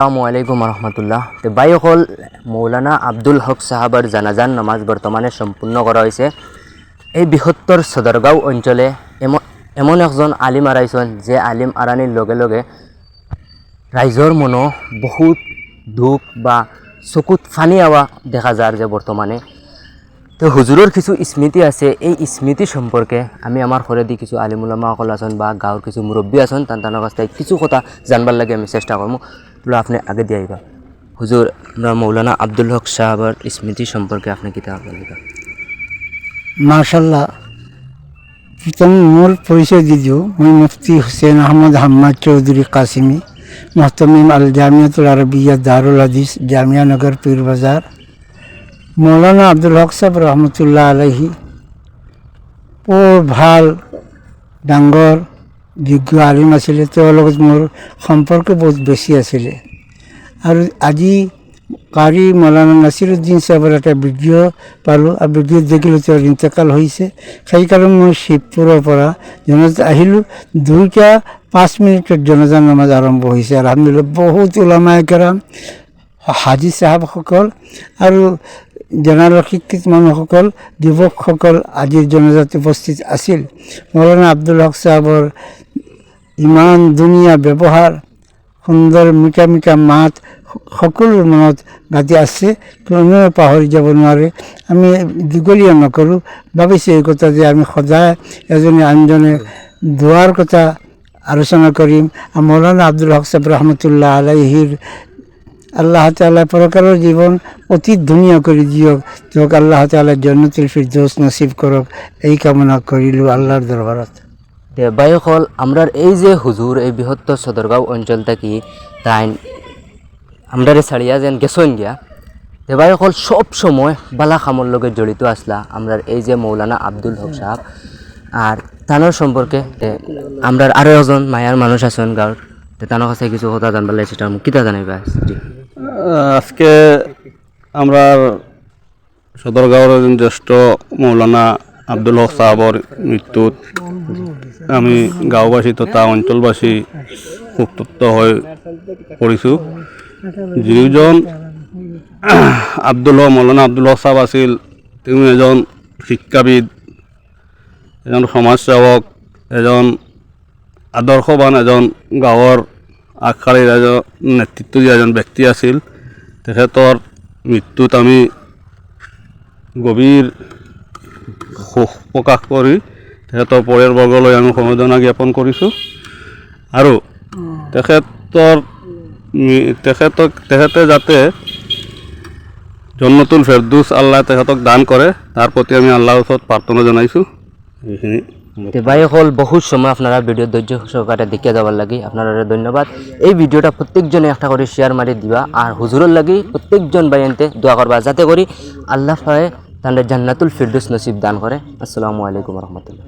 আসসালামু আলাইকুম রহমতুল্লাহ। তো ভাই হল মৌলানা আব্দুল হক সাহাবার জানাজান নামাজ বর্তমানে সম্পূর্ণ করা হয়েছে। এই বৃহত্তর সদরগাঁও অঞ্চলে এমন একজন আলিম আরাইছেন যে আলিম আরানির লগে লগে রাইজর মনো বহুত দুঃখ বা চকুত ফানি আওয়া দেখা যায় যে বর্তমানে। তো হুজুরের কিছু স্মৃতি আছে, এই স্মৃতি সম্পর্কে আমি আমার ঘরে দি কিছু আলিমুলামা সকল আছেন বা গাঁৱৰ কিছু মুরব্বী আছেন তার কাছ থেকে কিছু কথা জানবার লাগে আমি চেষ্টা করবো। বলে আপনি আগে দিয়ে আইবা। হুজুর, আমরা মৌলানা আব্দুল হক সাহাবার স্মৃতি সম্পর্কে আপনি কিতা বলবেন? মাশাল্লাহ, প্রথম মূল পরিচয় দিও। মই মুফতি হুসেন আহমদ হাম্মাদ চৌধুরী কাসিমি, মোহতমিম আল জামিয়াতুল আরবিয়া দারুল হাদিস, জামিয়া নগর পীর বাজার। মৌলানা আব্দুল হক সাহেব রহমতুল্লাহ আলহী বৰ ভাল ডাঙৰ যোগ্য আলিম আছিলে। তেওঁৰ লগত মোৰ সম্পৰ্ক বহুত বেছি আছিলে। আৰু আজি কাৰি মৌলানা নাছিৰুদ্দিন সাহেবৰ এটা ভিডিঅ' পালোঁ আৰু ভিডিঅ'ত দেখিলোঁ তেওঁৰ ইন্তেকাল হৈছে। সেইকাৰণে মই শিৱপুৰৰ পৰা জনাজাত আহিলোঁ। 2:05 জনাজা নামাজ আৰম্ভ হৈছে। আলহামদুলিল্লাহ, বহুত উলামায়ে কেৰাম, হাজী চাহাবসকল আৰু জেনেৰেল শিক্ষিত মানুহসকল, যুৱকসকল আজিৰ জনাজাত উপস্থিত আছিল। মৌলানা আব্দুল হক চাহাবৰ ইমান ধুনীয়া ব্যৱহাৰ, সুন্দৰ মিঠা মিঠা মাত সকলোৰ মনত গাঁঠি আছে, কোনেও পাহৰি যাব নোৱাৰে। আমি দীঘলীয়া নকৰোঁ, ভাবিছোঁ এই কথা যে আমি সদায় এজনে আনজনে দোৱাৰ কথা আলোচনা কৰিম। আৰু মৌলানা আব্দুল হক সাহেব ৰহমতুল্লাহ আলাইহিৰ আল্লাহ তাআলা পৰকালৰ জীৱন অতি ধুনীয়া কৰি দিয়ক, তেওঁক আল্লাহ তাআলা জান্নাতুল ফিৰদৌস নসিব কৰক, এই কামনা কৰিলোঁ আল্লাহৰ দৰবাৰত। ভাই হল আমরার এই যে হুজুর এই বৃহত্তর সদরগাঁও অঞ্চল থাকি তাই আমরা ছাড়িয়া যেন গেছন গিয়া। ভাই হল সব সময় বালা খামর লগে জড়িত আসলা আমরার এই যে মৌলানা আব্দুল হক সাহেব। আর তানোর সম্পর্কে আমরার আরও একজন মায়ার মানুষ আছেন গাঁৱৰ, তানোর কাছে কিছু কথা জানবার লাগছে। কিতা জানাইবা? জি, আজকে আমরা সদরগাঁওর একজন জ্যেষ্ঠ মৌলানা আব্দুল হক সাহাবর মৃত্যুত আমি গাঁওবাসী তথা অঞ্চলবাসী উত্তপ্ত হয়ে পড়িছোঁ। যিজন মৌলানা আব্দুল হক সাহাব আছিল, তেওঁ এজন শিক্ষাবিদ, এজন সমাজসেৱক, এজন আদৰ্শবান, এজন গাঁৱৰ আগশাৰীৰ এজন নেতৃত্ব দিয়া এজন ব্যক্তি আছিল। তেখেতৰ মৃত্যুত আমি গভীৰ শোক প্ৰকাশ কৰি তেখেতৰ পৰিয়ালবৰ্গলৈ আমি সমবেদনা জ্ঞাপন কৰিছোঁ। আৰু তেখেতে যাতে জান্নাতুল ফিৰদৌস আল্লাহ তেখেতক দান কৰে, তাৰ প্ৰতি আমি আল্লাহৰ ওচৰত প্ৰাৰ্থনা জনাইছোঁ। এইখিনি ভাই হল বহুত সময় আপনারা ভিডিও ধৈর্য সহকারে দেখিয়ে যাবার লাগি আপনারা ধন্যবাদ। এই ভিডিওটা প্রত্যেকজনে একটা করে শেয়ার মারি দিবা আর হুজুরের লাগি প্রত্যেকজন ভাইয়ানতে দোয়া করবা যাতে করি আল্লাহ তাদের জান্নাতুল ফিরদৌস নসিব দান করে। আসসালামু আলাইকুম রহমতুল্লাহ।